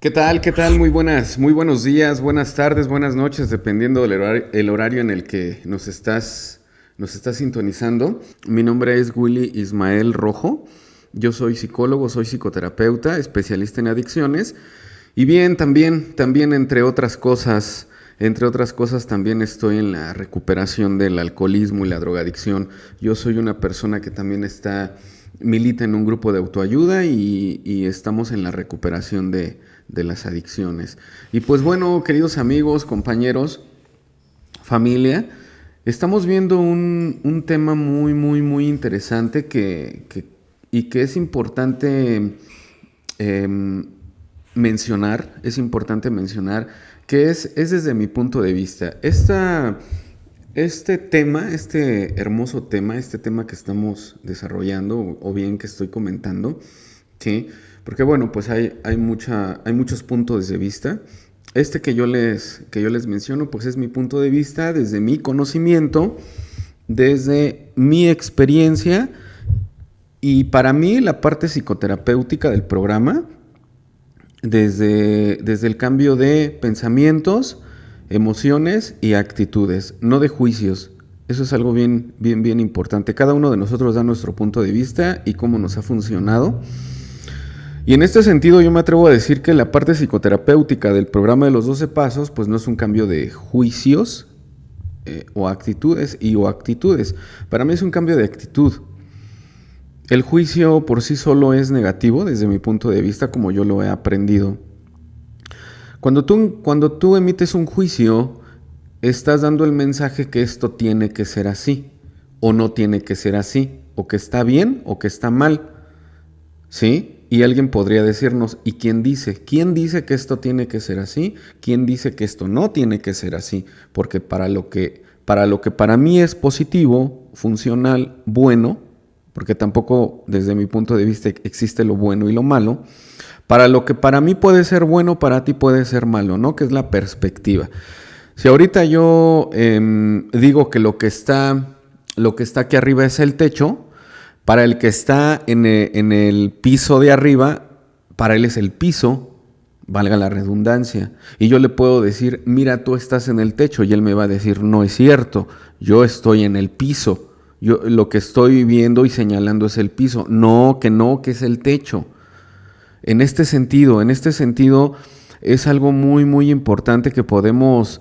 ¿Qué tal? ¿Qué tal? Muy buenos días, buenas tardes, buenas noches, dependiendo del horario en el que nos estás sintonizando. Mi nombre es Willy Ismael Rojo. Yo soy psicólogo, soy psicoterapeuta, especialista en adicciones. Y bien, también entre otras cosas, también estoy en la recuperación del alcoholismo y la drogadicción. Yo soy una persona que también milita en un grupo de autoayuda y estamos en la recuperación de las adicciones. Y pues bueno, queridos amigos, compañeros, familia, estamos viendo un tema muy interesante y que es importante eh, mencionar que es desde mi punto de vista. Este hermoso tema, este tema que estamos desarrollando o bien que estoy comentando, ¿sí? Porque bueno, pues hay muchos puntos de vista. Este que yo les menciono, pues es mi punto de vista desde mi conocimiento, desde mi experiencia y para mí la parte psicoterapéutica del programa, desde el cambio de pensamientos, emociones y actitudes, no de juicios. Eso es algo bien importante. Cada uno de nosotros da nuestro punto de vista y cómo nos ha funcionado. Y en este sentido yo me atrevo a decir que la parte psicoterapéutica del programa de los 12 pasos pues no es un cambio de juicios o actitudes. Para mí es un cambio de actitud. El juicio por sí solo es negativo desde mi punto de vista, como yo lo he aprendido. Cuando tú emites un juicio, estás dando el mensaje que esto tiene que ser así, o no tiene que ser así, o que está bien o que está mal. ¿Sí? Y alguien podría decirnos, ¿y quién dice? ¿Quién dice que esto tiene que ser así? ¿Quién dice que esto no tiene que ser así? Porque para lo que para mí es positivo, funcional, bueno, porque tampoco desde mi punto de vista existe lo bueno y lo malo, para lo que para mí puede ser bueno, para ti puede ser malo, ¿no? Que es la perspectiva. Si ahorita yo digo que lo que está aquí arriba es el techo, para el que está en el piso de arriba, para él es el piso, valga la redundancia. Y yo le puedo decir, mira, tú estás en el techo, y él me va a decir, no es cierto, yo estoy en el piso. Yo lo que estoy viendo y señalando es el piso. No, que es el techo. En este sentido es algo muy importante que podemos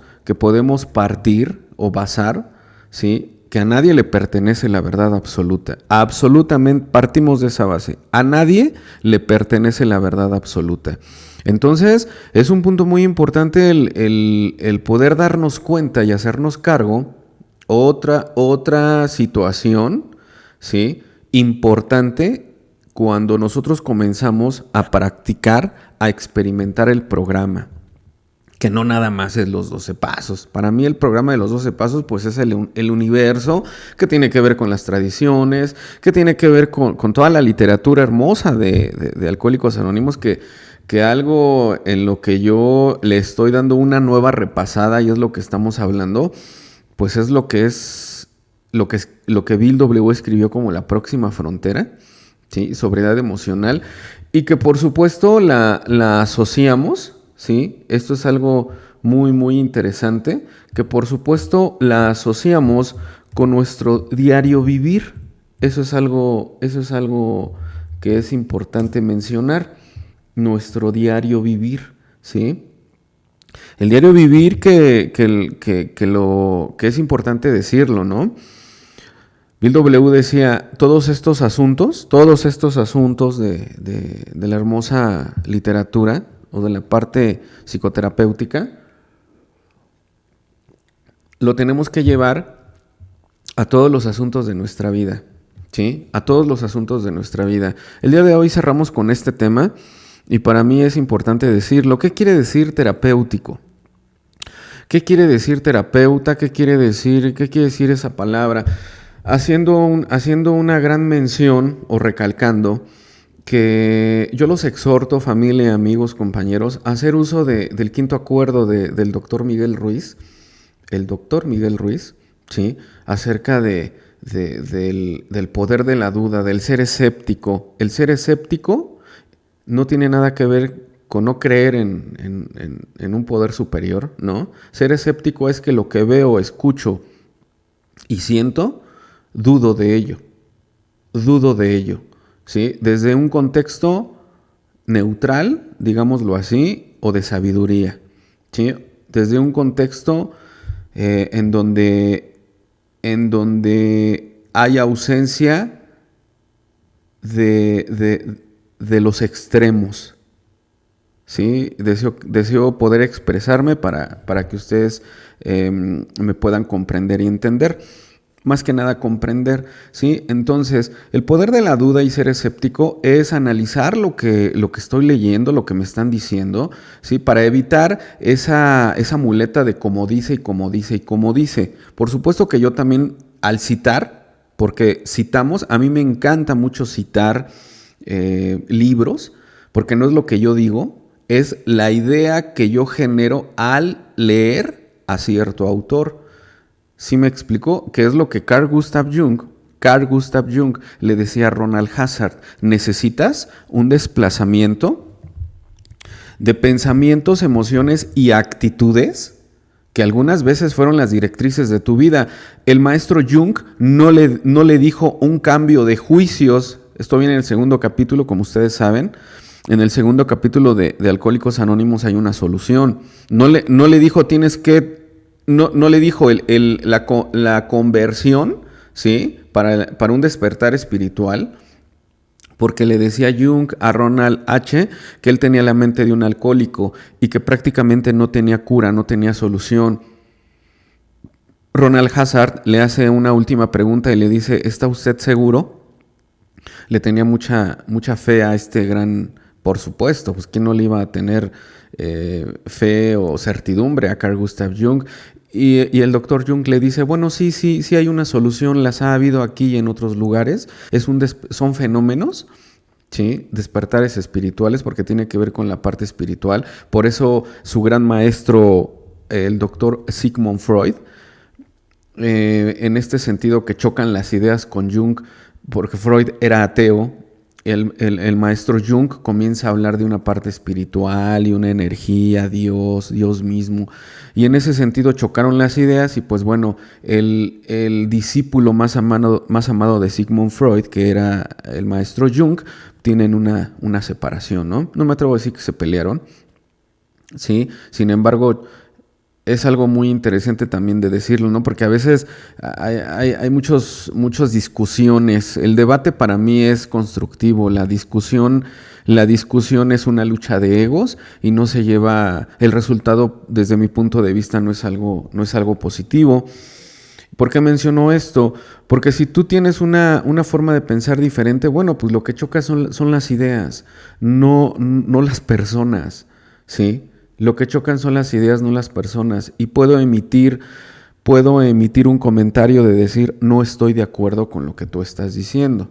partir o basar, ¿sí? Que a nadie le pertenece la verdad absoluta. Absolutamente, partimos de esa base. A nadie le pertenece la verdad absoluta. Entonces, es un punto muy importante el poder darnos cuenta y hacernos cargo. Otra situación, ¿sí? Importante cuando nosotros comenzamos a practicar, a experimentar el programa, que no nada más es los 12 pasos. Para mí el programa de los 12 pasos pues es el universo que tiene que ver con las tradiciones, que tiene que ver con toda la literatura hermosa de Alcohólicos Anónimos, que algo en lo que yo le estoy dando una nueva repasada y es lo que estamos hablando, pues es lo que Bill W. escribió como la próxima frontera, ¿sí? Sobriedad emocional, y que por supuesto la asociamos, ¿sí? Esto es algo muy interesante, que por supuesto la asociamos con nuestro diario vivir. Eso es algo que es importante mencionar, nuestro diario vivir, ¿sí? El diario vivir que es importante decirlo, ¿no? Bill W. decía, todos estos asuntos de la hermosa literatura o de la parte psicoterapéutica, lo tenemos que llevar a todos los asuntos de nuestra vida, ¿sí? A todos los asuntos de nuestra vida. El día de hoy cerramos con este tema y para mí es importante decirlo. ¿Qué quiere decir terapéutico? ¿Qué quiere decir terapeuta? ¿Qué quiere decir esa palabra? Haciendo una gran mención o recalcando que yo los exhorto, familia, amigos, compañeros, a hacer uso del quinto acuerdo del doctor Miguel Ruiz, el doctor Miguel Ruiz, ¿sí? Acerca del poder de la duda, del ser escéptico. El ser escéptico no tiene nada que ver con no creer en un poder superior, ¿no? Ser escéptico es que lo que veo, escucho y siento, dudo de ello, ¿sí? Desde un contexto neutral, digámoslo así, o de sabiduría, ¿sí? Desde un contexto en donde hay ausencia de los extremos, ¿sí? Deseo poder expresarme para que ustedes me puedan comprender y entender. Más que nada comprender, ¿sí? Entonces, el poder de la duda y ser escéptico es analizar lo que estoy leyendo, lo que me están diciendo, ¿sí? Para evitar esa muleta de como dice y como dice y como dice. Por supuesto que yo también al citar, porque citamos, a mí me encanta mucho citar libros, porque no es lo que yo digo, es la idea que yo genero al leer a cierto autor. ¿Sí me explicó? ¿Qué es lo que Carl Gustav Jung le decía a Ronald Hazard? Necesitas un desplazamiento de pensamientos, emociones y actitudes que algunas veces fueron las directrices de tu vida. El maestro Jung no le dijo un cambio de juicios. Esto viene en el segundo capítulo, como ustedes saben. En el segundo capítulo de Alcohólicos Anónimos hay una solución. No le dijo tienes que... No le dijo la conversión, ¿sí? Para un despertar espiritual, porque le decía Jung a Ronald H. que él tenía la mente de un alcohólico y que prácticamente no tenía cura, no tenía solución. Ronald Hazard le hace una última pregunta y le dice, ¿está usted seguro? Le tenía mucha fe a este gran, por supuesto, pues ¿quién no le iba a tener fe o certidumbre a Carl Gustav Jung? Y el doctor Jung le dice, bueno, sí hay una solución, las ha habido aquí y en otros lugares, son fenómenos, ¿sí? Despertares espirituales, porque tiene que ver con la parte espiritual. Por eso su gran maestro, el doctor Sigmund Freud, en este sentido que chocan las ideas con Jung, porque Freud era ateo, el maestro Jung comienza a hablar de una parte espiritual y una energía, Dios mismo. Y en ese sentido chocaron las ideas y pues bueno, el discípulo más amado de Sigmund Freud, que era el maestro Jung, tienen una separación, ¿no? No me atrevo a decir que se pelearon, ¿sí? Sin embargo, es algo muy interesante también de decirlo, ¿no? Porque a veces hay muchas discusiones. El debate para mí es constructivo. La discusión es una lucha de egos y no se lleva, el resultado desde mi punto de vista no es algo positivo. ¿Por qué menciono esto? Porque si tú tienes una forma de pensar diferente, bueno, pues lo que choca son las ideas, no las personas, ¿sí? Lo que chocan son las ideas, no las personas. Y puedo emitir un comentario de decir, no estoy de acuerdo con lo que tú estás diciendo,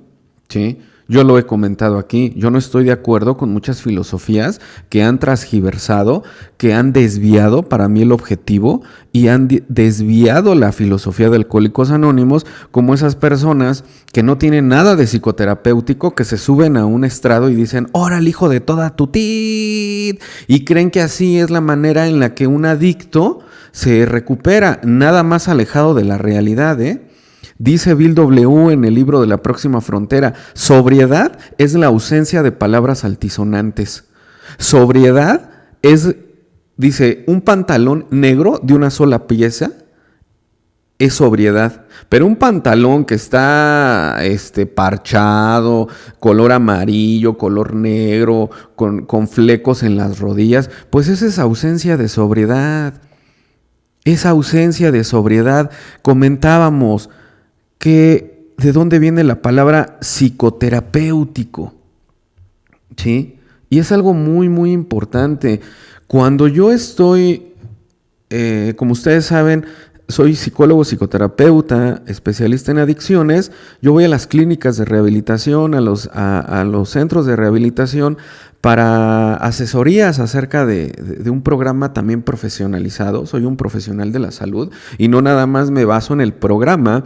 ¿sí? Yo lo he comentado aquí, yo no estoy de acuerdo con muchas filosofías que han transgiversado, que han desviado para mí el objetivo y han desviado la filosofía de Alcohólicos Anónimos, como esas personas que no tienen nada de psicoterapéutico, que se suben a un estrado y dicen, ¡órale, hijo de toda tu tit! Y creen que así es la manera en la que un adicto se recupera, nada más alejado de la realidad, ¿eh? Dice Bill W. en el libro de La Próxima Frontera, sobriedad es la ausencia de palabras altisonantes. Sobriedad es, dice, un pantalón negro de una sola pieza es sobriedad. Pero un pantalón que está parchado, color amarillo, color negro, con flecos en las rodillas, pues esa es ausencia de sobriedad. Esa ausencia de sobriedad, comentábamos, que de dónde viene la palabra psicoterapéutico, ¿sí? Y es algo muy, muy importante. Cuando yo estoy, como ustedes saben, soy psicólogo, psicoterapeuta, especialista en adicciones, yo voy a las clínicas de rehabilitación, a los centros de rehabilitación para asesorías acerca de un programa también profesionalizado. Soy un profesional de la salud y no nada más me baso en el programa,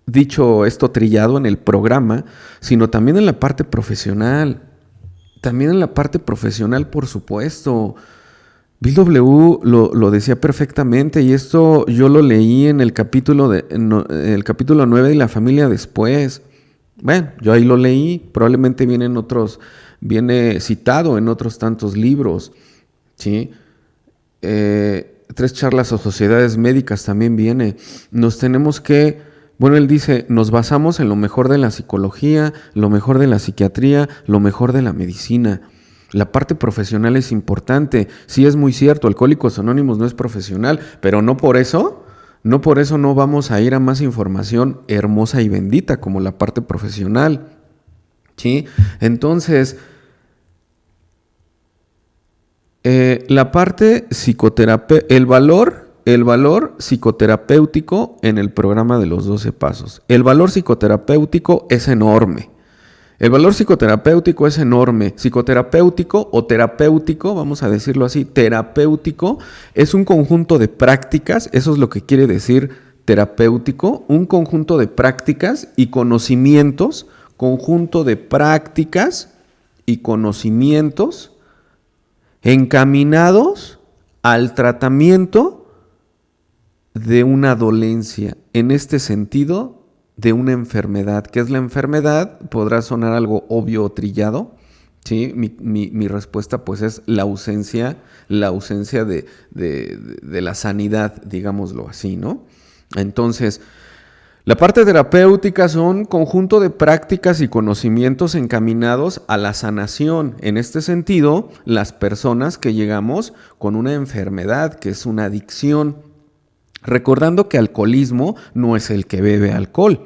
dicho esto trillado en el programa, sino también en la parte profesional, También en la parte profesional, por supuesto. Bill W. lo decía perfectamente, y esto yo lo leí en el capítulo, el capítulo 9 de La familia después. Bueno, yo ahí lo leí, probablemente viene citado en otros tantos libros, ¿sí? 3 charlas o sociedades médicas también viene. Él dice, nos basamos en lo mejor de la psicología, lo mejor de la psiquiatría, lo mejor de la medicina. La parte profesional es importante. Sí, es muy cierto, Alcohólicos Anónimos no es profesional, pero no por eso no vamos a ir a más información hermosa y bendita como la parte profesional, ¿sí? Entonces, la parte psicoterapéutica, el valor psicoterapéutico en el programa de los 12 pasos. El valor psicoterapéutico es enorme. El valor psicoterapéutico es enorme. Psicoterapéutico o terapéutico, vamos a decirlo así, terapéutico es un conjunto de prácticas, eso es lo que quiere decir terapéutico, un conjunto de prácticas y conocimientos, encaminados al tratamiento de una dolencia, en este sentido, de una enfermedad. ¿Qué es la enfermedad? Podrá sonar algo obvio o trillado, ¿sí? Mi respuesta pues es la ausencia de la sanidad, digámoslo así, ¿no? Entonces, la parte terapéutica son conjunto de prácticas y conocimientos encaminados a la sanación. En este sentido, las personas que llegamos con una enfermedad, que es una adicción, recordando que alcoholismo no es el que bebe alcohol,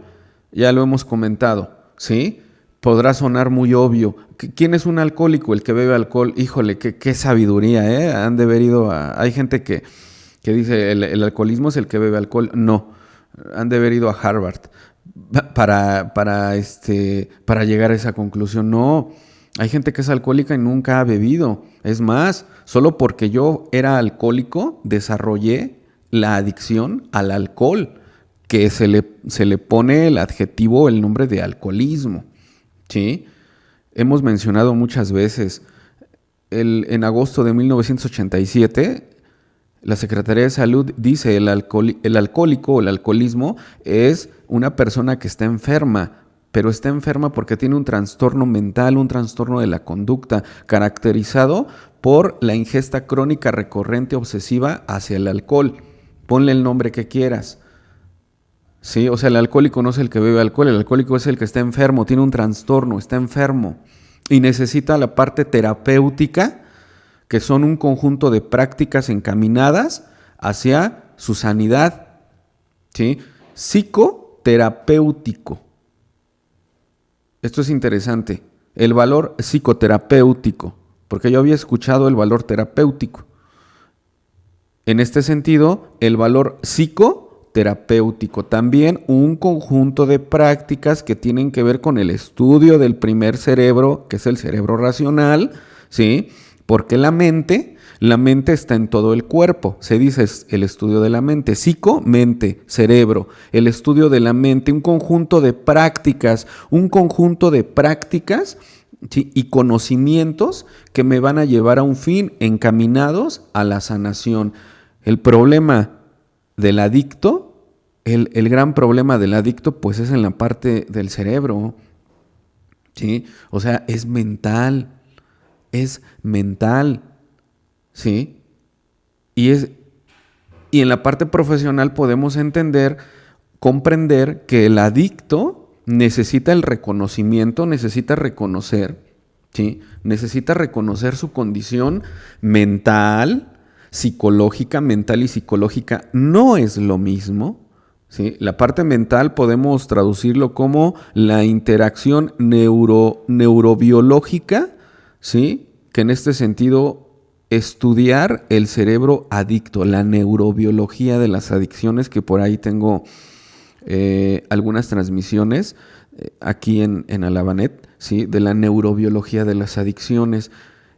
ya lo hemos comentado, ¿sí? Podrá sonar muy obvio. ¿Quién es un alcohólico? El que bebe alcohol. Híjole, qué sabiduría, ¿eh? Han de haber ido a... Hay gente que dice el alcoholismo es el que bebe alcohol. No, han de haber ido a Harvard para llegar a esa conclusión. No, hay gente que es alcohólica y nunca ha bebido. Es más, solo porque yo era alcohólico desarrollé la adicción al alcohol, que se le pone el adjetivo, el nombre de alcoholismo, ¿sí? Hemos mencionado muchas veces, en agosto de 1987, la Secretaría de Salud dice el alcohólico o el alcoholismo es una persona que está enferma, pero está enferma porque tiene un trastorno mental, un trastorno de la conducta, caracterizado por la ingesta crónica recurrente obsesiva hacia el alcohol. Ponle el nombre que quieras. Sí, o sea, el alcohólico no es el que bebe alcohol, el alcohólico es el que está enfermo, tiene un trastorno, está enfermo y necesita la parte terapéutica, que son un conjunto de prácticas encaminadas hacia su sanidad, ¿sí? Psicoterapéutico. Esto es interesante, el valor psicoterapéutico, porque yo había escuchado el valor terapéutico. En este sentido, el valor psicoterapéutico, también un conjunto de prácticas que tienen que ver con el estudio del primer cerebro, que es el cerebro racional, ¿sí? Porque la mente está en todo el cuerpo. Se dice el estudio de la mente. Psico, mente, cerebro. El estudio de la mente, un conjunto de prácticas, ¿sí? Y conocimientos que me van a llevar a un fin, encaminados a la sanación. El problema del adicto, el gran problema del adicto, pues es en la parte del cerebro, ¿sí? O sea, es mental, ¿sí? Y en la parte profesional podemos comprender que el adicto necesita el reconocimiento, necesita reconocer, ¿sí? Necesita reconocer su condición mental, mental y psicológica no es lo mismo, ¿sí? La parte mental podemos traducirlo como la interacción neurobiológica, ¿sí? Que en este sentido estudiar el cerebro adicto, la neurobiología de las adicciones, que por ahí tengo algunas transmisiones aquí en Alabanet, ¿sí? De la neurobiología de las adicciones.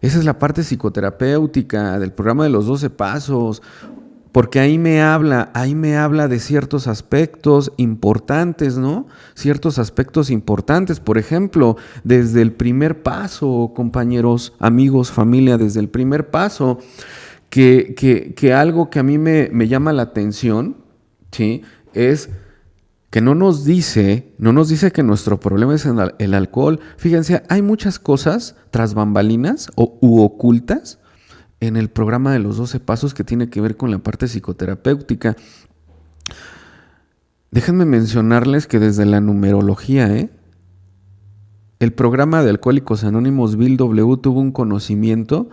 Esa es la parte psicoterapéutica del programa de los 12 pasos. Porque ahí me habla de ciertos aspectos importantes, ¿no? Ciertos aspectos importantes, por ejemplo, desde el primer paso, compañeros, amigos, familia, desde el primer paso, que algo que a mí me llama la atención, ¿sí? Es que no nos dice que nuestro problema es el alcohol. Fíjense, hay muchas cosas tras bambalinas u ocultas en el programa de los 12 pasos que tiene que ver con la parte psicoterapéutica. Déjenme mencionarles que desde la numerología, el programa de Alcohólicos Anónimos Bill W. tuvo un conocimiento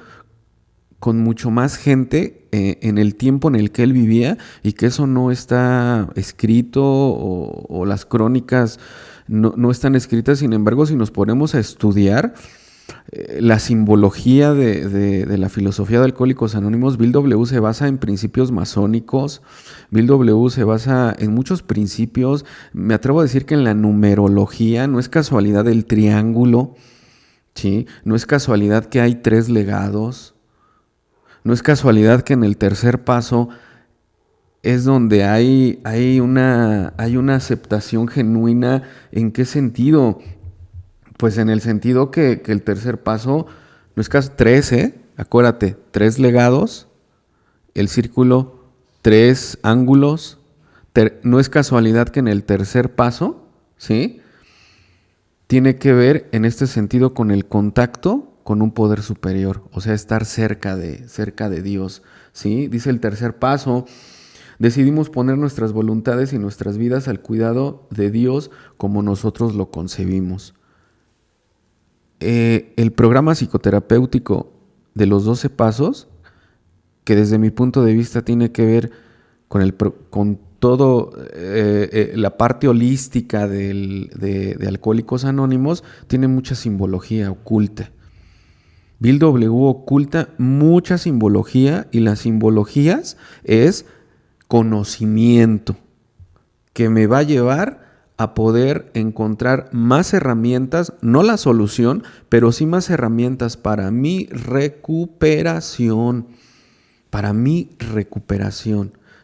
con mucho más gente en el tiempo en el que él vivía, y que eso no está escrito o las crónicas no están escritas. Sin embargo, si nos ponemos a estudiar la simbología de la filosofía de Alcohólicos Anónimos, Bill W. se basa en principios masónicos. Bill W. se basa en muchos principios. Me atrevo a decir que en la numerología no es casualidad el triángulo, ¿sí? No es casualidad que hay 3 legados. No es casualidad que en el tercer paso es donde hay una aceptación genuina. ¿En qué sentido? Pues en el sentido que el tercer paso no es casi 3, acuérdate, 3 legados, el círculo, 3 ángulos. No es casualidad que en el tercer paso, ¿sí? Tiene que ver en este sentido con el contacto con un poder superior, o sea, estar cerca de Dios, ¿sí? Dice el tercer paso: decidimos poner nuestras voluntades y nuestras vidas al cuidado de Dios como nosotros lo concebimos. El programa psicoterapéutico de los 12 pasos, que desde mi punto de vista tiene que ver con todo la parte holística de Alcohólicos Anónimos, tiene mucha simbología oculta. Bill W. oculta mucha simbología, y las simbologías es conocimiento que me va a llevar a poder encontrar más herramientas, no la solución, pero sí más herramientas para mi recuperación,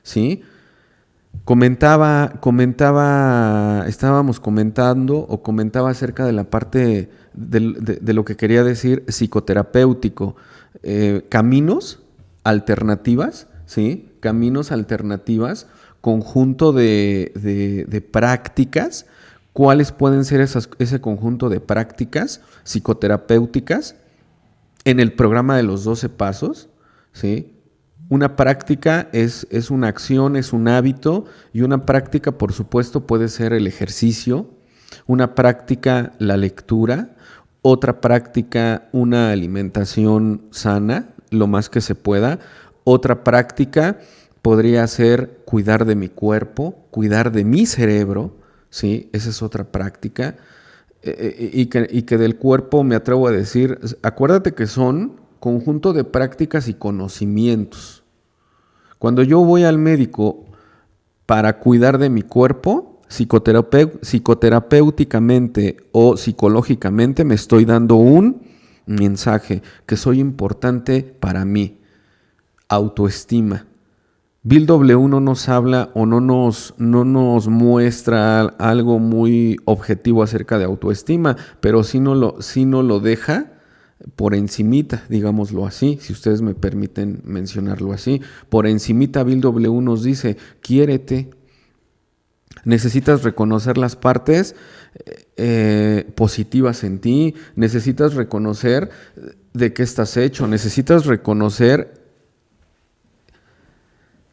¿sí? Comentaba acerca de la parte de lo que quería decir psicoterapéutico, caminos alternativas, ¿sí? Caminos alternativas, conjunto de prácticas. ¿Cuáles pueden ser ese conjunto de prácticas psicoterapéuticas en el programa de los 12 pasos, ¿sí? Una práctica es una acción, es un hábito, y una práctica, por supuesto, puede ser el ejercicio, una práctica la lectura, otra práctica una alimentación sana, lo más que se pueda, otra práctica podría ser cuidar de mi cuerpo, cuidar de mi cerebro, ¿sí? Esa es otra práctica, y que del cuerpo me atrevo a decir, acuérdate que son conjunto de prácticas y conocimientos. Cuando yo voy al médico para cuidar de mi cuerpo, psicoterapéuticamente o psicológicamente, me estoy dando un mensaje: que soy importante para mí. Autoestima. Bill W. no nos habla o no nos muestra algo muy objetivo acerca de autoestima, pero sí no lo deja por encimita, digámoslo así, si ustedes me permiten mencionarlo así. Por encimita, Bill W. nos dice: quiérete. Necesitas reconocer las partes positivas en ti, necesitas reconocer de qué estás hecho, necesitas reconocer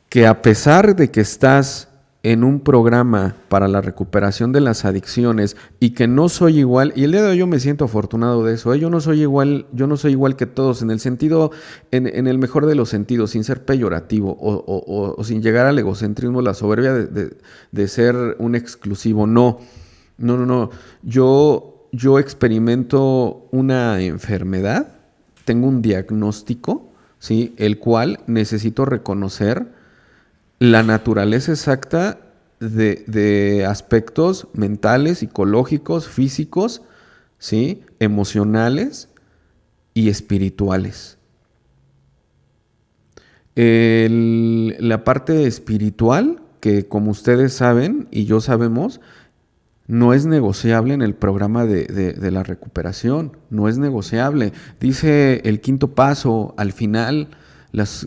que a pesar de que estás en un programa para la recuperación de las adicciones, y que no soy igual, y el día de hoy yo me siento afortunado de eso, yo no soy igual que todos, en el sentido, en el mejor de los sentidos, sin ser peyorativo o sin llegar al egocentrismo, la soberbia de ser un exclusivo. No. Yo experimento una enfermedad, tengo un diagnóstico, ¿sí? El cual necesito reconocer la naturaleza exacta de aspectos mentales, psicológicos, físicos, ¿sí? Emocionales y espirituales. La parte espiritual, que como ustedes saben y yo sabemos, no es negociable en el programa de la recuperación, no es negociable. Dice el quinto paso, al final,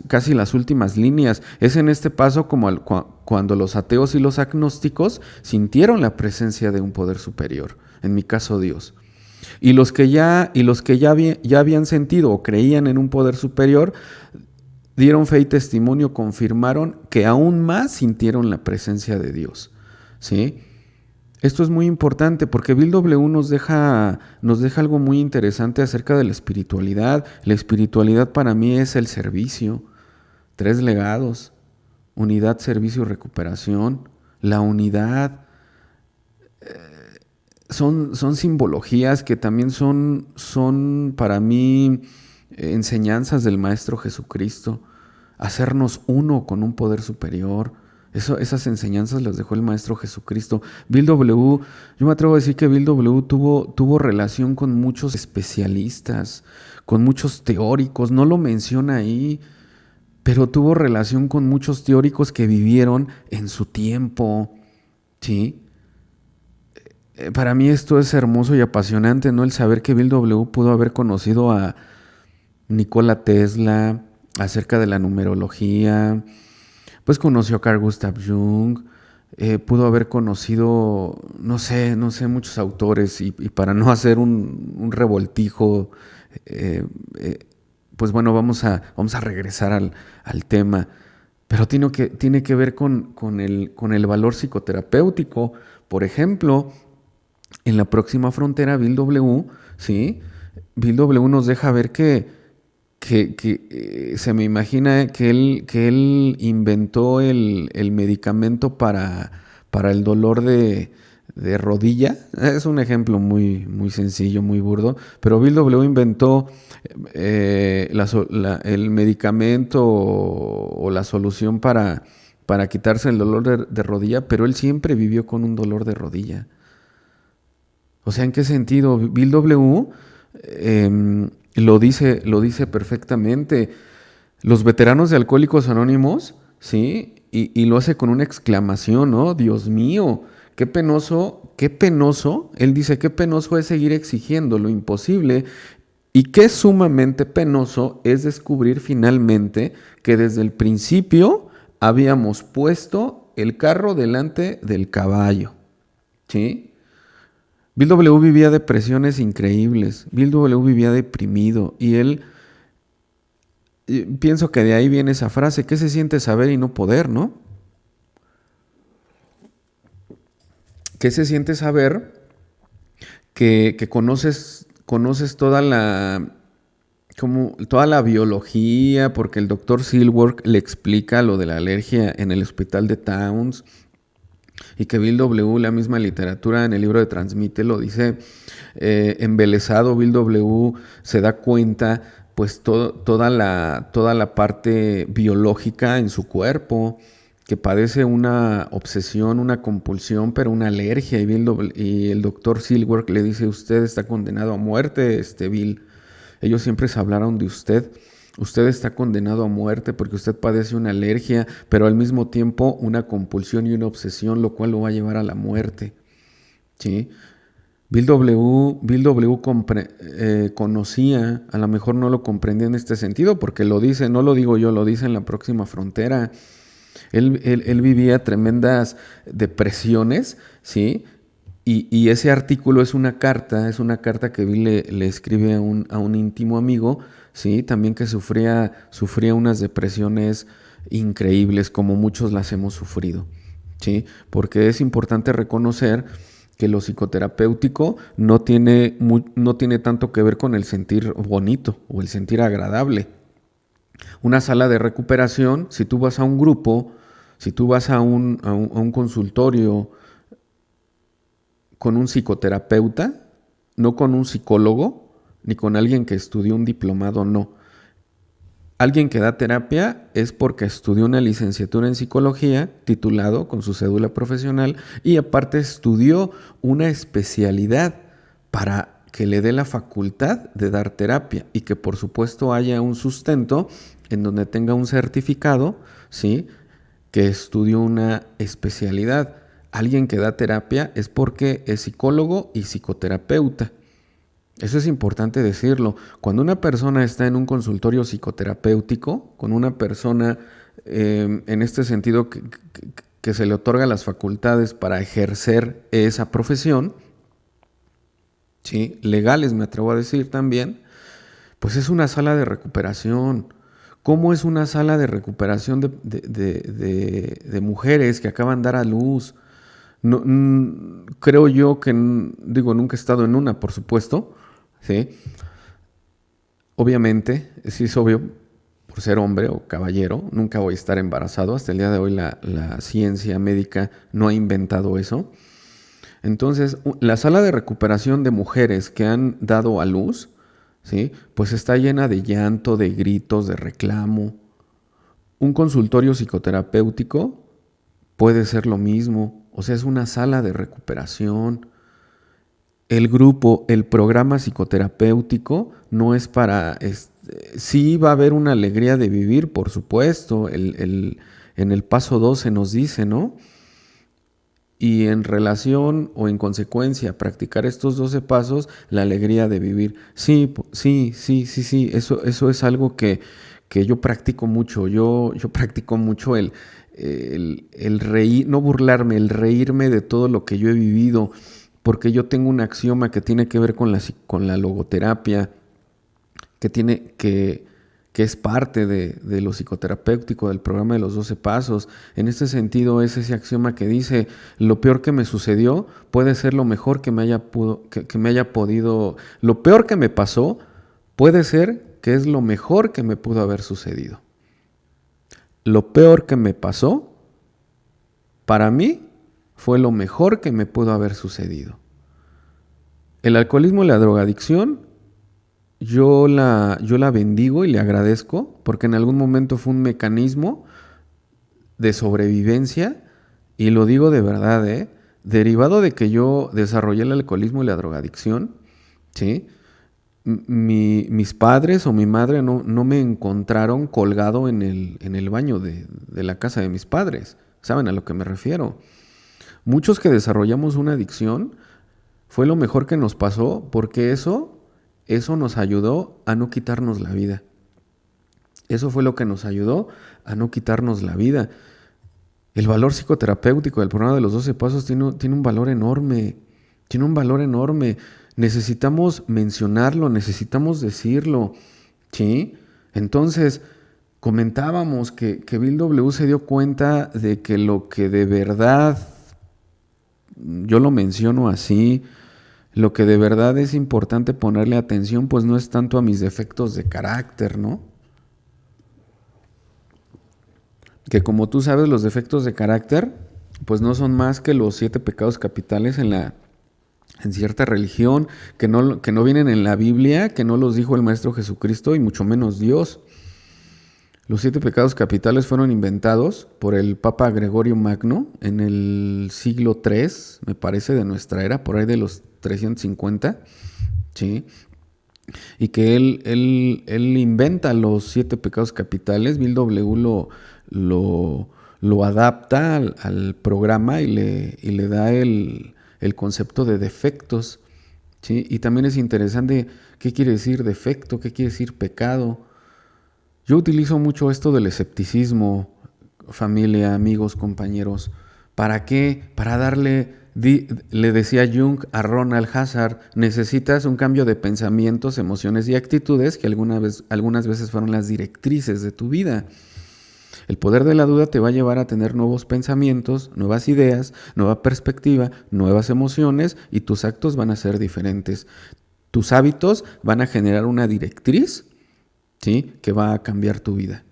casi las últimas líneas, es en este paso como cuando los ateos y los agnósticos sintieron la presencia de un poder superior, en mi caso Dios. Y los que ya habían sentido o creían en un poder superior, dieron fe y testimonio, confirmaron que aún más sintieron la presencia de Dios, ¿sí? Esto es muy importante porque Bill W. nos deja algo muy interesante acerca de la espiritualidad. La espiritualidad para mí es el servicio. 3 legados: unidad, servicio y recuperación. La unidad son simbologías que también son para mí enseñanzas del Maestro Jesucristo. Hacernos uno con un poder superior. Esas enseñanzas las dejó el Maestro Jesucristo. Bill W., yo me atrevo a decir que Bill W. tuvo relación con muchos especialistas, con muchos teóricos. No lo menciona ahí, pero tuvo relación con muchos teóricos que vivieron en su tiempo, ¿sí? Para mí esto es hermoso y apasionante, ¿no? El saber que Bill W. pudo haber conocido a Nikola Tesla acerca de la numerología, pues conoció a Carl Gustav Jung, pudo haber conocido, no sé, muchos autores y para no hacer un revoltijo, pues bueno, vamos a regresar al tema, pero tiene que ver con el valor psicoterapéutico. Por ejemplo, en La Próxima Frontera, Bill W., ¿sí? Bill W. nos deja ver que se me imagina que él inventó el medicamento para el dolor de rodilla. Es un ejemplo muy, muy sencillo, muy burdo, pero Bill W. inventó el medicamento o la solución para quitarse el dolor de rodilla, pero él siempre vivió con un dolor de rodilla. O sea, ¿en qué sentido? Bill W. Lo dice perfectamente. Los veteranos de Alcohólicos Anónimos, ¿sí? Y lo hace con una exclamación, ¿no? Dios mío, qué penoso. Él dice, qué penoso es seguir exigiendo lo imposible y qué sumamente penoso es descubrir finalmente que desde el principio habíamos puesto el carro delante del caballo, ¿sí? Bill W. vivía depresiones increíbles. Bill W. vivía deprimido y él, pienso que de ahí viene esa frase, ¿qué se siente saber y no poder, no? ¿Qué se siente saber que conoces toda la biología? Porque el doctor Silworth le explica lo de la alergia en el hospital de Towns. Y que Bill W., la misma literatura en el libro de Transmite lo dice, embelesado. Bill W. se da cuenta pues toda la parte biológica en su cuerpo, que padece una obsesión, una compulsión, pero una alergia. Y el doctor Silworth le dice, usted está condenado a muerte, Bill. Ellos siempre se hablaron de usted. Usted está condenado a muerte porque usted padece una alergia, pero al mismo tiempo una compulsión y una obsesión, lo cual lo va a llevar a la muerte, ¿sí? Bill W. Conocía, a lo mejor no lo comprendía en este sentido, porque lo dice, no lo digo yo, lo dice en La Próxima Frontera. Él vivía tremendas depresiones, ¿sí? Y ese artículo es una carta que Bill le escribe a un íntimo amigo, ¿sí? También que sufría unas depresiones increíbles, como muchos las hemos sufrido, ¿sí? Porque es importante reconocer que lo psicoterapéutico no tiene tanto que ver con el sentir bonito o el sentir agradable. Una sala de recuperación, si tú vas a un grupo, si tú vas a un consultorio con un psicoterapeuta, no con un psicólogo, ni con alguien que estudió un diplomado, no. Alguien que da terapia es porque estudió una licenciatura en psicología, titulado con su cédula profesional, y aparte estudió una especialidad para que le dé la facultad de dar terapia y que por supuesto haya un sustento en donde tenga un certificado, ¿sí?, que estudió una especialidad. Alguien que da terapia es porque es psicólogo y psicoterapeuta. Eso es importante decirlo. Cuando una persona está en un consultorio psicoterapéutico, con una persona en este sentido que se le otorga las facultades para ejercer esa profesión, ¿sí?, legales me atrevo a decir también, pues es una sala de recuperación. ¿Cómo es una sala de recuperación de mujeres que acaban de dar a luz? No, creo yo que, digo, nunca he estado en una, por supuesto, ¿sí? Obviamente, sí es obvio, por ser hombre o caballero, nunca voy a estar embarazado. Hasta el día de hoy la ciencia médica no ha inventado eso. Entonces, la sala de recuperación de mujeres que han dado a luz, ¿sí?, pues está llena de llanto, de gritos, de reclamo. Un consultorio psicoterapéutico puede ser lo mismo. O sea, es una sala de recuperación. El grupo, el programa psicoterapéutico no es para... sí va a haber una alegría de vivir, por supuesto. En el paso 2 se nos dice, ¿no? Y en relación o en consecuencia a practicar estos 12 pasos, la alegría de vivir. Sí, sí. Eso es algo que yo practico mucho. Yo practico mucho el reír, no burlarme, el reírme de todo lo que yo he vivido, porque yo tengo un axioma que tiene que ver con la logoterapia, que es parte de lo psicoterapéutico, del programa de los 12 pasos. En este sentido es ese axioma que dice, lo peor que me sucedió puede ser lo mejor que me haya podido, lo peor que me pasó puede ser que es lo mejor que me pudo haber sucedido. Lo peor que me pasó, para mí, fue lo mejor que me pudo haber sucedido. El alcoholismo y la drogadicción, yo la bendigo y le agradezco, porque en algún momento fue un mecanismo de sobrevivencia, y lo digo de verdad, derivado de que yo desarrollé el alcoholismo y la drogadicción, ¿sí?, mis padres o mi madre no me encontraron colgado en el baño de la casa de mis padres. ¿Saben a lo que me refiero? Muchos que desarrollamos una adicción, fue lo mejor que nos pasó, porque eso nos ayudó a no quitarnos la vida. Eso fue lo que nos ayudó a no quitarnos la vida. El valor psicoterapéutico del programa de los 12 pasos tiene un valor enorme. Tiene un valor enorme. Necesitamos mencionarlo, necesitamos decirlo, ¿sí? Entonces, comentábamos que Bill W. se dio cuenta de que lo que de verdad, yo lo menciono así, lo que de verdad es importante ponerle atención, pues no es tanto a mis defectos de carácter, ¿no? Que como tú sabes, los defectos de carácter, pues no son más que los 7 pecados capitales en cierta religión, que no vienen en la Biblia, que no los dijo el Maestro Jesucristo y mucho menos Dios. Los 7 pecados capitales fueron inventados por el Papa Gregorio Magno en el siglo III, me parece, de nuestra era, por ahí de los 350, ¿sí? Y que él inventa los 7 pecados capitales. Bill W. lo adapta al programa y le da el concepto de defectos, ¿sí? Y también es interesante qué quiere decir defecto, qué quiere decir pecado. Yo utilizo mucho esto del escepticismo, familia, amigos, compañeros. ¿Para qué? Para darle, le decía Jung a Ronald Hazard, necesitas un cambio de pensamientos, emociones y actitudes que algunas veces fueron las directrices de tu vida. El poder de la duda te va a llevar a tener nuevos pensamientos, nuevas ideas, nueva perspectiva, nuevas emociones, y tus actos van a ser diferentes. Tus hábitos van a generar una directriz, ¿sí?, que va a cambiar tu vida.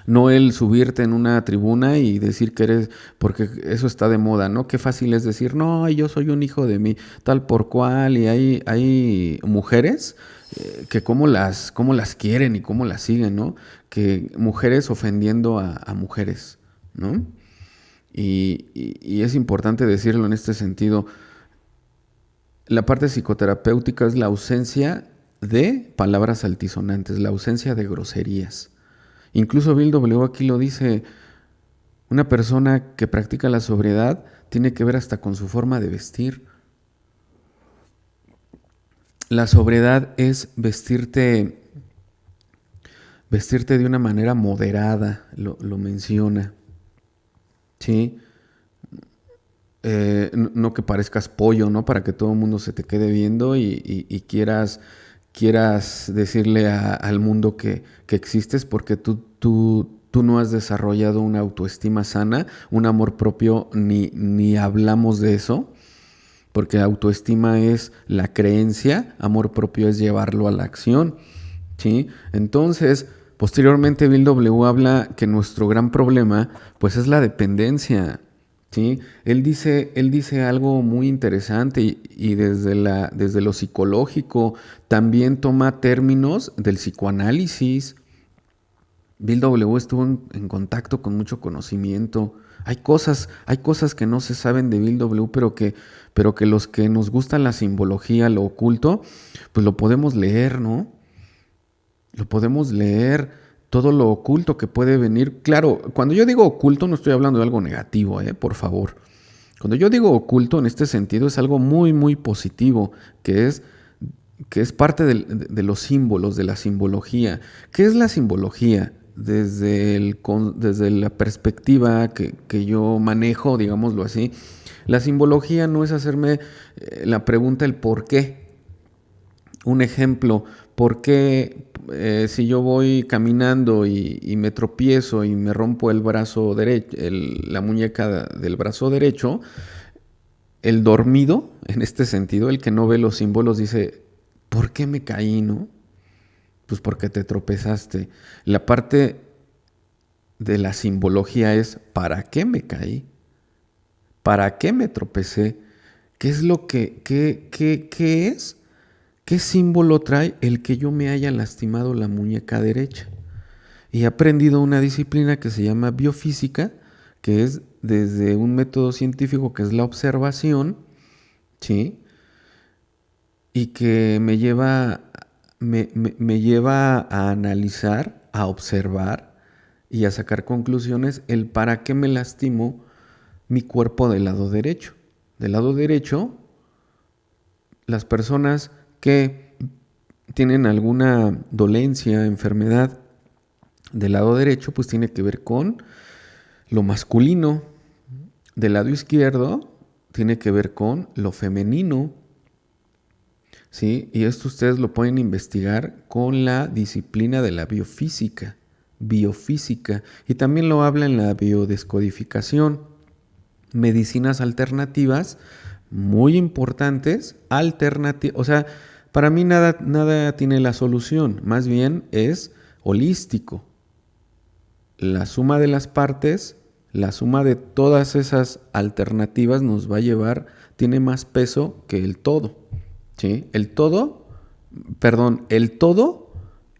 No el subirte en una tribuna y decir que eres, porque eso está de moda, ¿no? Qué fácil es decir, no, yo soy un hijo de mí, tal por cual, y hay mujeres que cómo las quieren y cómo las siguen, ¿no? Que mujeres ofendiendo a mujeres, ¿no? Y es importante decirlo en este sentido. La parte psicoterapéutica es la ausencia de palabras altisonantes, la ausencia de groserías. Incluso Bill W. aquí lo dice, una persona que practica la sobriedad tiene que ver hasta con su forma de vestir. La sobriedad es vestirte de una manera moderada, lo menciona. ¿Sí? No que parezcas pollo, ¿no? Para que todo el mundo se te quede viendo y quieras decirle al mundo que existes porque tú no has desarrollado una autoestima sana, un amor propio, ni hablamos de eso, porque autoestima es la creencia, amor propio es llevarlo a la acción, ¿sí? Entonces, posteriormente Bill W. habla que nuestro gran problema, pues es la dependencia, ¿sí? Él dice algo muy interesante y desde lo psicológico también toma términos del psicoanálisis. Bill W. estuvo en contacto con mucho conocimiento. Hay cosas que no se saben de Bill W., pero que los que nos gusta la simbología, lo oculto, pues lo podemos leer, ¿no? Lo podemos leer, todo lo oculto que puede venir. Claro, cuando yo digo oculto no estoy hablando de algo negativo, por favor. Cuando yo digo oculto en este sentido es algo muy, muy positivo, que es parte de los símbolos, de la simbología. ¿Qué es la simbología? Desde la perspectiva que yo manejo, digámoslo así, la simbología no es hacerme la pregunta el por qué. Un ejemplo, ¿por qué si yo voy caminando y me tropiezo y me rompo el brazo derecho, la muñeca del brazo derecho, el dormido, en este sentido, el que no ve los símbolos, dice, ¿por qué me caí, no? Pues porque te tropezaste. La parte de la simbología es, ¿para qué me caí? ¿Para qué me tropecé? ¿Qué es lo qué es? ¿Qué símbolo trae el que yo me haya lastimado la muñeca derecha? Y he aprendido una disciplina que se llama biofísica, que es desde un método científico que es la observación, ¿sí? Y que me lleva a analizar, a observar y a sacar conclusiones el para qué me lastimo mi cuerpo del lado derecho. Del lado derecho, las personas que tienen alguna dolencia, enfermedad del lado derecho, pues tiene que ver con lo masculino. Del lado izquierdo tiene que ver con lo femenino. ¿Sí? Y esto ustedes lo pueden investigar con la disciplina de la biofísica. Y también lo habla en la biodescodificación. Medicinas alternativas muy importantes, o sea, para mí nada tiene la solución, más bien es holístico. La suma de las partes, la suma de todas esas alternativas nos va a llevar, tiene más peso que el todo, ¿sí? El todo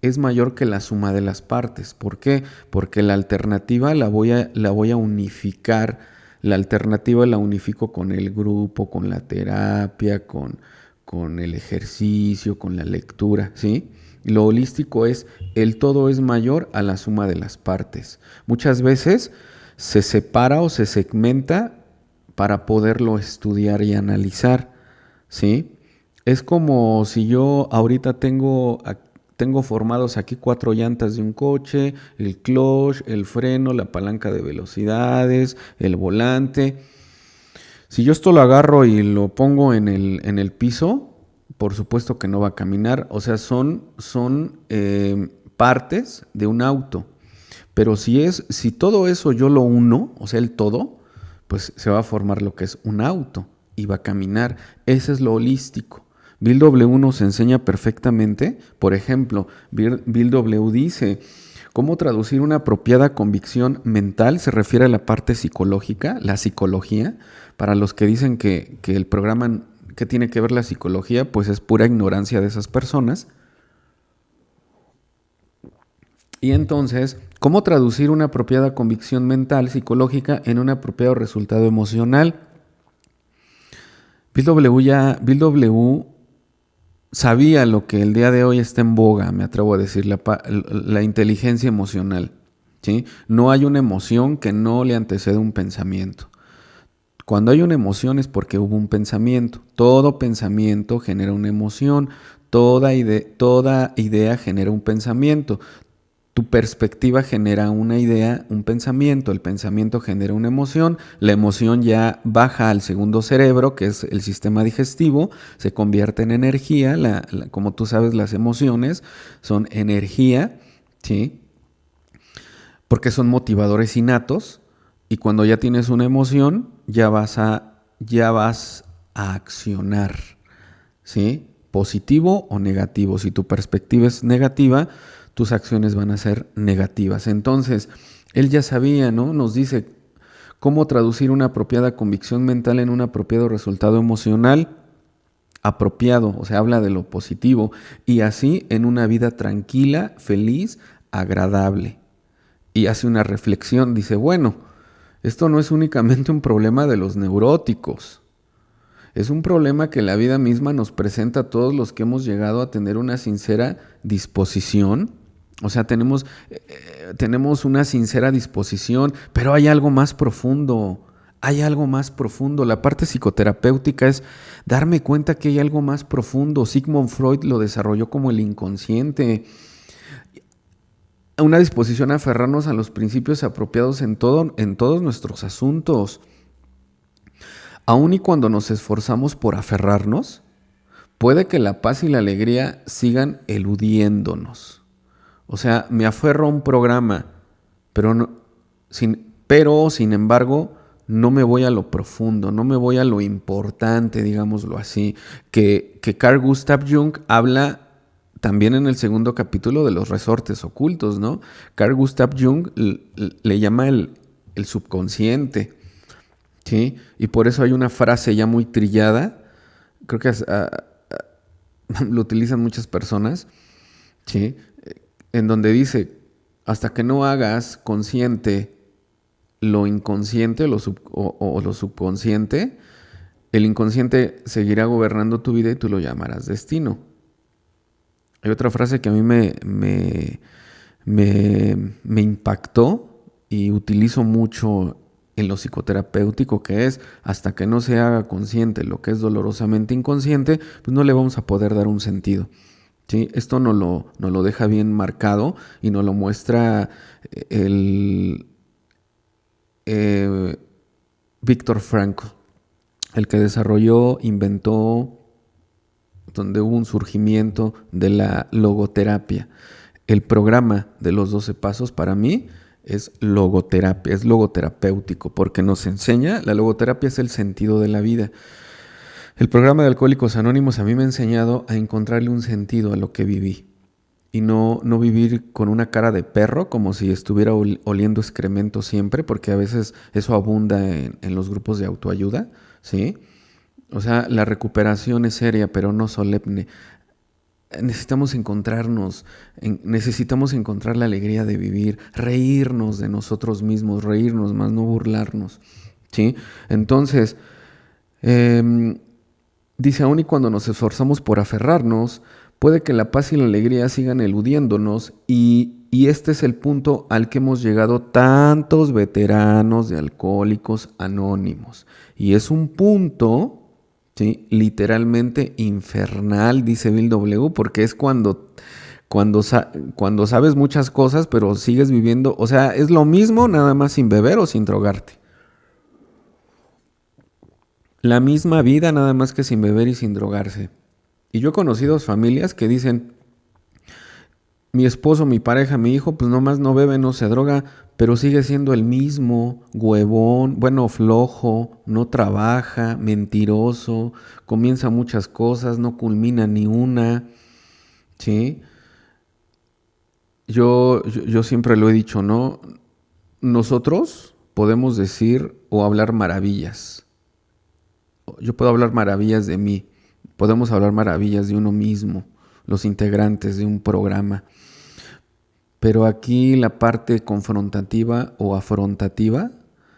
es mayor que la suma de las partes. ¿Por qué? Porque la alternativa la voy a unificar. La alternativa la unifico con el grupo, con la terapia, con el ejercicio, con la lectura, ¿sí? Lo holístico es, el todo es mayor a la suma de las partes. Muchas veces se separa o se segmenta para poderlo estudiar y analizar, ¿sí? Es como si yo ahorita tengo formados aquí 4 llantas de un coche, el clutch, el freno, la palanca de velocidades, el volante. Si yo esto lo agarro y lo pongo en el piso, por supuesto que no va a caminar. O sea, son partes de un auto. Pero si todo eso yo lo uno, o sea, el todo, pues se va a formar lo que es un auto y va a caminar. Ese es lo holístico. Bill W. nos enseña perfectamente, por ejemplo, Bill W. dice, ¿cómo traducir una apropiada convicción mental? Se refiere a la parte psicológica, la psicología. Para los que dicen que el programa, que tiene que ver la psicología, pues es pura ignorancia de esas personas. Y entonces, ¿cómo traducir una apropiada convicción mental psicológica en un apropiado resultado emocional? Bill W. sabía lo que el día de hoy está en boga, me atrevo a decir, la inteligencia emocional. ¿Sí? No hay una emoción que no le anteceda un pensamiento. Cuando hay una emoción es porque hubo un pensamiento. Todo pensamiento genera una emoción. Toda idea genera un pensamiento. Tu perspectiva genera una idea, un pensamiento. El pensamiento genera una emoción. La emoción ya baja al segundo cerebro, que es el sistema digestivo. Se convierte en energía. Como tú sabes, las emociones son energía, ¿sí? Porque son motivadores innatos. Y cuando ya tienes una emoción, ya vas a accionar, ¿sí? Positivo o negativo. Si tu perspectiva es negativa, tus acciones van a ser negativas. Entonces, él ya sabía, ¿no? Nos dice cómo traducir una apropiada convicción mental en un apropiado resultado emocional apropiado, o sea, habla de lo positivo, y así en una vida tranquila, feliz, agradable. Y hace una reflexión, dice, bueno, esto no es únicamente un problema de los neuróticos. Es un problema que la vida misma nos presenta a todos los que hemos llegado a tener una sincera disposición. O sea, tenemos una sincera disposición, pero hay algo más profundo. Hay algo más profundo. La parte psicoterapéutica es darme cuenta que hay algo más profundo. Sigmund Freud lo desarrolló como el inconsciente. Una disposición a aferrarnos a los principios apropiados en todos nuestros asuntos. Aun y cuando nos esforzamos por aferrarnos, puede que la paz y la alegría sigan eludiéndonos. O sea, me aferro a un programa, sin embargo, no me voy a lo profundo, no me voy a lo importante, digámoslo así, que Carl Gustav Jung habla también en el segundo capítulo de los resortes ocultos, ¿no? Carl Gustav Jung le llama el subconsciente. ¿Sí? Y por eso hay una frase ya muy trillada, creo que lo utilizan muchas personas, ¿sí? En donde dice, hasta que no hagas consciente lo inconsciente o lo subconsciente, el inconsciente seguirá gobernando tu vida y tú lo llamarás destino. Hay otra frase que a mí me impactó y utilizo mucho en lo psicoterapéutico, que es hasta que no se haga consciente lo que es dolorosamente inconsciente, pues no le vamos a poder dar un sentido. ¿Sí? Esto nos lo deja bien marcado y nos lo muestra Viktor Frankl, el que inventó, donde hubo un surgimiento de la logoterapia. El programa de los 12 pasos para mí es logoterapia, es logoterapéutico, porque nos enseña, la logoterapia es el sentido de la vida. El programa de Alcohólicos Anónimos a mí me ha enseñado a encontrarle un sentido a lo que viví y no vivir con una cara de perro como si estuviera oliendo excremento siempre, porque a veces eso abunda en los grupos de autoayuda, ¿sí? O sea, la recuperación es seria, pero no solemne. Necesitamos necesitamos encontrar la alegría de vivir, reírnos de nosotros mismos, reírnos más, no burlarnos, ¿sí? Entonces, dice, aun y cuando nos esforzamos por aferrarnos, puede que la paz y la alegría sigan eludiéndonos y este es el punto al que hemos llegado tantos veteranos de Alcohólicos Anónimos. Y es un punto, ¿sí?, literalmente infernal, dice Bill W., porque es cuando sabes muchas cosas, pero sigues viviendo, o sea, es lo mismo nada más sin beber o sin drogarte. La misma vida nada más que sin beber y sin drogarse. Y yo he conocido familias que dicen, mi esposo, mi pareja, mi hijo, pues nomás no bebe, no se droga, pero sigue siendo el mismo, huevón, bueno, flojo, no trabaja, mentiroso, comienza muchas cosas, no culmina ni una, ¿sí? Yo siempre lo he dicho, ¿no? Nosotros podemos decir o hablar maravillas. Yo puedo hablar maravillas de mí, podemos hablar maravillas de uno mismo, los integrantes de un programa. Pero aquí la parte confrontativa o afrontativa,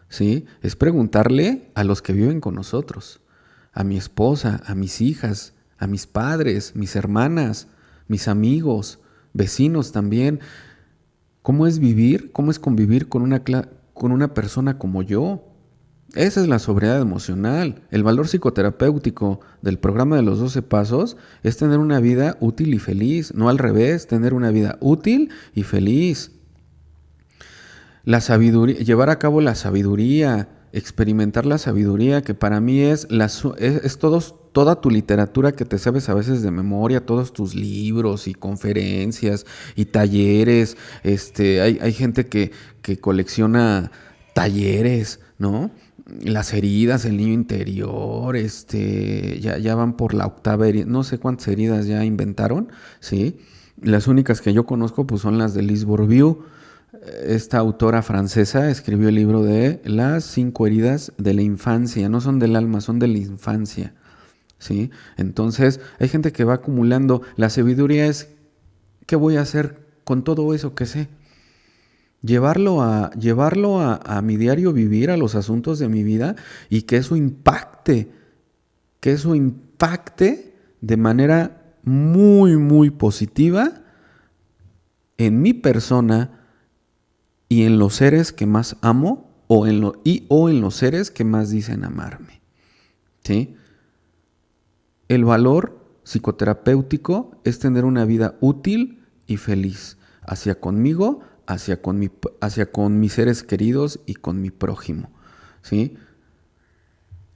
¿sí?, es preguntarle a los que viven con nosotros, a mi esposa, a mis hijas, a mis padres, mis hermanas, mis amigos, vecinos también. ¿Cómo es vivir? ¿Cómo es convivir con una persona como yo? Esa es la sobriedad emocional. El valor psicoterapéutico del programa de los 12 pasos es tener una vida útil y feliz, no al revés, tener una vida útil y feliz. La sabiduría, llevar a cabo la sabiduría, experimentar la sabiduría, que para mí es toda tu literatura que te sabes a veces de memoria, todos tus libros y conferencias y talleres. Hay gente que colecciona talleres, ¿no? Las heridas, el niño interior, ya van por la octava herida, no sé cuántas heridas ya inventaron, ¿sí? Las únicas que yo conozco pues son las de Lise Bourbeau. Esta autora francesa escribió el libro de las 5 heridas de la infancia, no son del alma, son de la infancia, ¿sí? Entonces hay gente que va acumulando. La sabiduría es, ¿qué voy a hacer con todo eso que sé? Llevarlo a mi diario vivir, a los asuntos de mi vida, y que eso impacte de manera muy, muy positiva en mi persona y en los seres que más amo o en los seres que más dicen amarme, ¿sí? El valor psicoterapéutico es tener una vida útil y feliz hacia conmigo, hacia con mis seres queridos y con mi prójimo, ¿sí?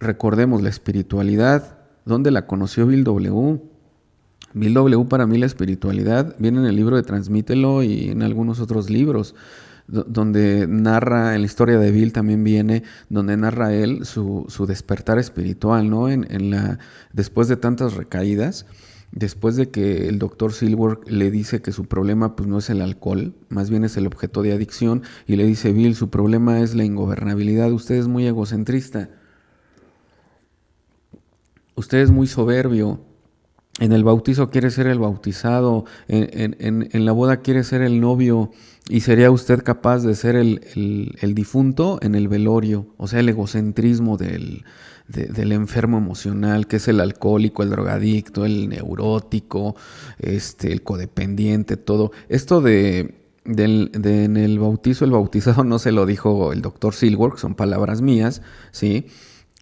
Recordemos la espiritualidad. ¿Dónde la conoció Bill W? Bill W, para mí la espiritualidad viene en el libro de Transmítelo y en algunos otros libros, donde narra, en la historia de Bill también viene, donde narra él su despertar espiritual, ¿no? Después de tantas recaídas, después de que el doctor Silver le dice que su problema pues no es el alcohol, más bien es el objeto de adicción, y le dice: Bill, su problema es la ingobernabilidad, usted es muy egocentrista, usted es muy soberbio. En el bautizo quiere ser el bautizado, en la boda quiere ser el novio, y sería usted capaz de ser el difunto en el velorio. O sea, el egocentrismo del enfermo emocional, que es el alcohólico, el drogadicto, el neurótico, el codependiente, todo. Esto en el bautizo, el bautizado no se lo dijo el doctor Silwork, son palabras mías, ¿sí?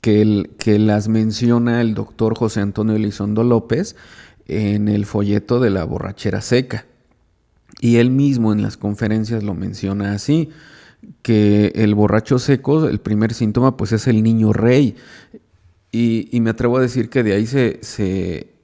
Que las menciona el doctor José Antonio Elizondo López en el folleto de la borrachera seca. Y él mismo en las conferencias lo menciona así, que el borracho seco, el primer síntoma, pues es el niño rey. Y me atrevo a decir que de ahí se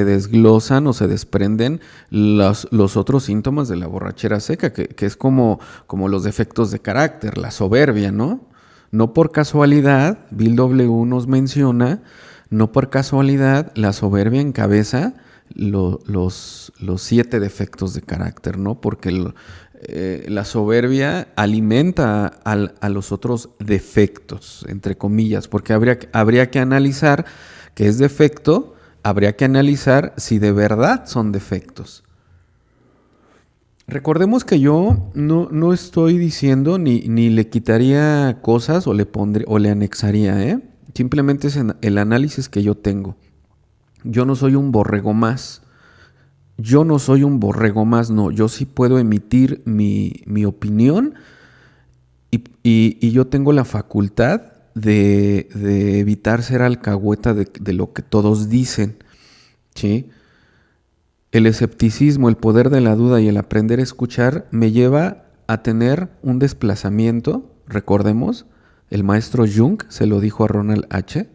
desglosan o se desprenden los otros síntomas de la borrachera seca, que es como los defectos de carácter, la soberbia, ¿no? No por casualidad, Bill W. nos menciona, no por casualidad, la soberbia encabeza los 7 defectos de carácter, ¿no? Porque la soberbia alimenta a los otros defectos, entre comillas, porque habría que analizar qué es defecto, habría que analizar si de verdad son defectos. Recordemos que yo no estoy diciendo ni le quitaría cosas o le anexaría, ¿eh? Simplemente es el análisis que yo tengo. Yo no soy un borrego más. No. Yo sí puedo emitir mi opinión y yo tengo la facultad de evitar ser alcahueta de lo que todos dicen, ¿sí? El escepticismo, el poder de la duda y el aprender a escuchar me lleva a tener un desplazamiento. Recordemos, el maestro Jung se lo dijo a Ronald H.,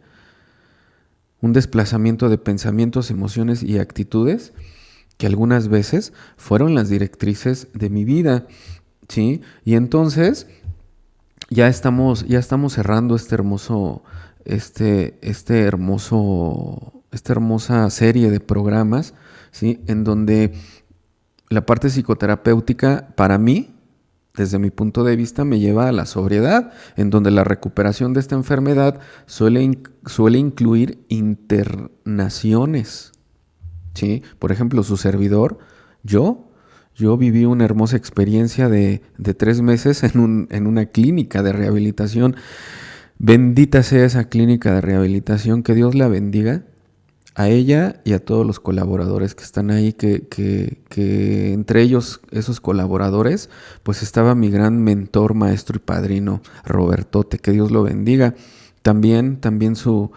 un desplazamiento de pensamientos, emociones y actitudes que algunas veces fueron las directrices de mi vida, ¿sí? Y entonces ya estamos cerrando esta hermosa serie de programas, ¿sí? En donde la parte psicoterapéutica, para mí, desde mi punto de vista, me lleva a la sobriedad, en donde la recuperación de esta enfermedad suele incluir internaciones, ¿sí? Por ejemplo, su servidor, yo viví una hermosa experiencia de 3 meses en una clínica de rehabilitación. Bendita sea esa clínica de rehabilitación, que Dios la bendiga a ella y a todos los colaboradores que están ahí, que entre ellos, esos colaboradores, pues estaba mi gran mentor, maestro y padrino, Robertote, que Dios lo bendiga. También su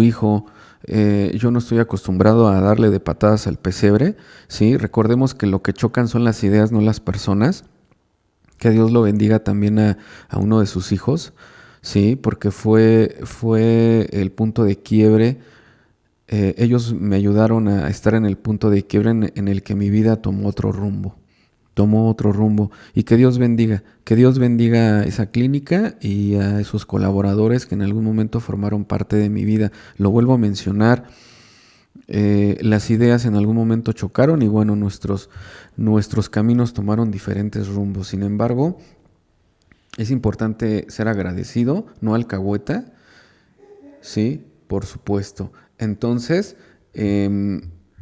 hijo, yo no estoy acostumbrado a darle de patadas al pesebre, ¿sí? Recordemos que lo que chocan son las ideas, no las personas. Que Dios lo bendiga también a uno de sus hijos, ¿sí? Porque fue el punto de quiebre. Ellos me ayudaron a estar en el punto de quiebre en el que mi vida tomó otro rumbo. Y que Dios bendiga esa clínica y a esos colaboradores que en algún momento formaron parte de mi vida. Lo vuelvo a mencionar, las ideas en algún momento chocaron y bueno, nuestros caminos tomaron diferentes rumbos. Sin embargo, es importante ser agradecido, no alcahueta, sí, por supuesto. Entonces,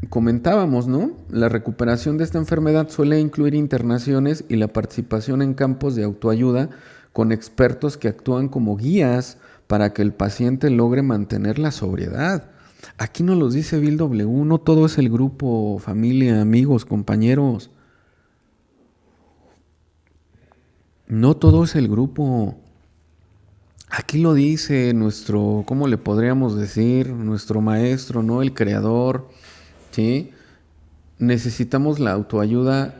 comentábamos, ¿no? La recuperación de esta enfermedad suele incluir internaciones y la participación en campos de autoayuda con expertos que actúan como guías para que el paciente logre mantener la sobriedad. Aquí nos los dice Bill W, no todo es el grupo, familia, amigos, compañeros. No todo es el grupo. Aquí lo dice nuestro, ¿cómo le podríamos decir? Nuestro maestro, ¿no? El creador, ¿sí? Necesitamos la autoayuda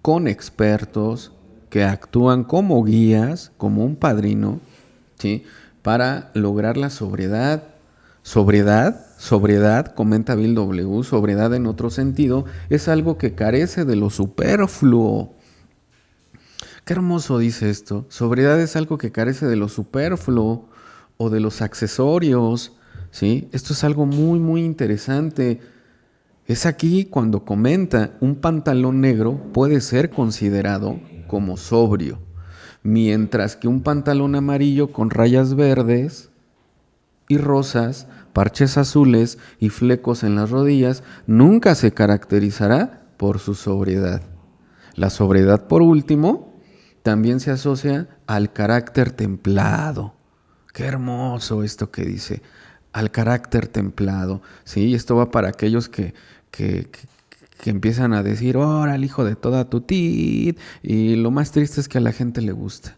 con expertos que actúan como guías, como un padrino, ¿sí? Para lograr la sobriedad. Sobriedad, comenta Bill W, sobriedad en otro sentido, es algo que carece de lo superfluo. Qué hermoso dice esto. Sobriedad es algo que carece de lo superfluo o de los accesorios, ¿sí? Esto es algo muy, muy interesante. Es aquí cuando comenta, un pantalón negro puede ser considerado como sobrio, mientras que un pantalón amarillo con rayas verdes y rosas, parches azules y flecos en las rodillas nunca se caracterizará por su sobriedad. La sobriedad, por último, también se asocia al carácter templado. Qué hermoso esto que dice, al carácter templado. Sí, esto va para aquellos que, que empiezan a decir, ¡ora, el hijo de toda tu tit! Y lo más triste es que a la gente le gusta.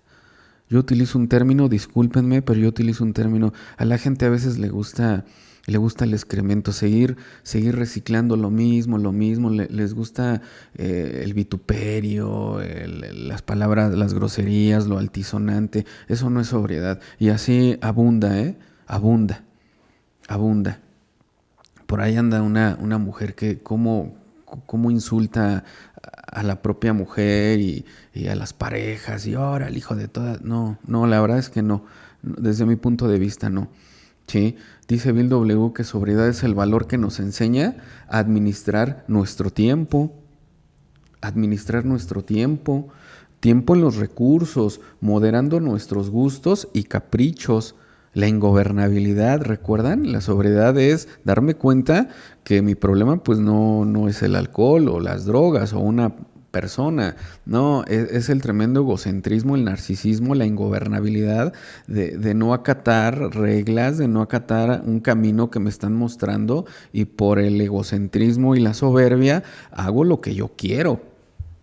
Yo utilizo un término, discúlpenme, pero yo utilizo un término, a la gente a veces le gusta el excremento, seguir reciclando lo mismo, les gusta el vituperio, las palabras, las groserías, lo altisonante, eso no es sobriedad. Y así abunda, abunda. Por ahí anda una mujer que cómo insulta a la propia mujer y a las parejas y ahora el hijo de todas. No, la verdad es que no. Desde mi punto de vista no. ¿Sí? Dice Bill W que sobriedad es el valor que nos enseña a administrar nuestro tiempo. Tiempo en los recursos, moderando nuestros gustos y caprichos. La ingobernabilidad, ¿recuerdan? La sobriedad es darme cuenta que mi problema pues no es el alcohol o las drogas o una persona, no, es el tremendo egocentrismo, el narcisismo, la ingobernabilidad de no acatar reglas, de no acatar un camino que me están mostrando y por el egocentrismo y la soberbia hago lo que yo quiero.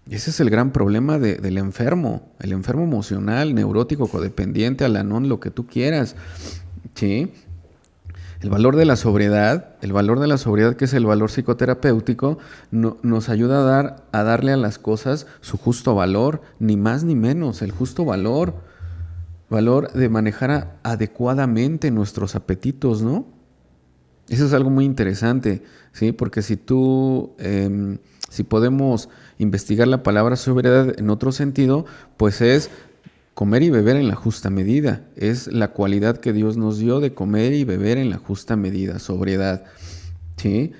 Ese es el gran problema del enfermo, el enfermo emocional, neurótico, codependiente, alanón, lo que tú quieras, ¿sí? El valor de la sobriedad, que es el valor psicoterapéutico, nos ayuda a darle a las cosas su justo valor, ni más ni menos, el justo valor de manejar adecuadamente nuestros apetitos, ¿no? Eso es algo muy interesante, ¿sí? Porque si podemos investigar la palabra sobriedad en otro sentido, pues es comer y beber en la justa medida. Es la cualidad que Dios nos dio de comer y beber en la justa medida, sobriedad, ¿sí?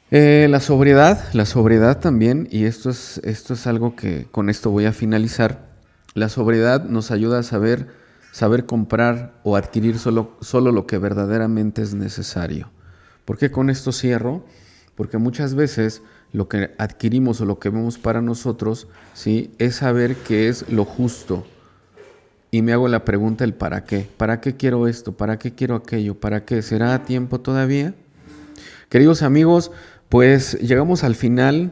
La sobriedad también, y esto es algo que con esto voy a finalizar. La sobriedad nos ayuda a saber comprar o adquirir solo lo que verdaderamente es necesario. ¿Por qué con esto cierro? Porque muchas veces lo que adquirimos o lo que vemos para nosotros, ¿sí? Es saber qué es lo justo. y me hago la pregunta el para qué. ¿Para qué quiero esto? ¿Para qué quiero aquello? ¿Para qué? ¿Será a tiempo todavía? Queridos amigos, pues llegamos al final.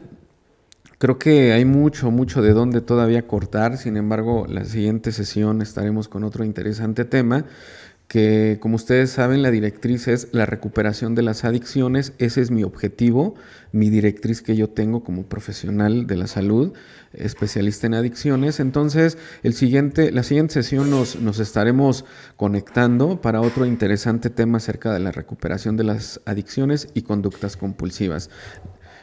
Creo que hay mucho de dónde todavía cortar. Sin embargo, la siguiente sesión estaremos con otro interesante tema que, como ustedes saben, la directriz es la recuperación de las adicciones. Ese es mi objetivo, mi directriz que yo tengo como profesional de la salud, especialista en adicciones. Entonces, la siguiente sesión nos estaremos conectando para otro interesante tema acerca de la recuperación de las adicciones y conductas compulsivas.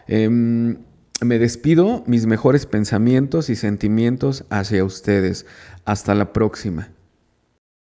Me despido, mis mejores pensamientos y sentimientos hacia ustedes. Hasta la próxima.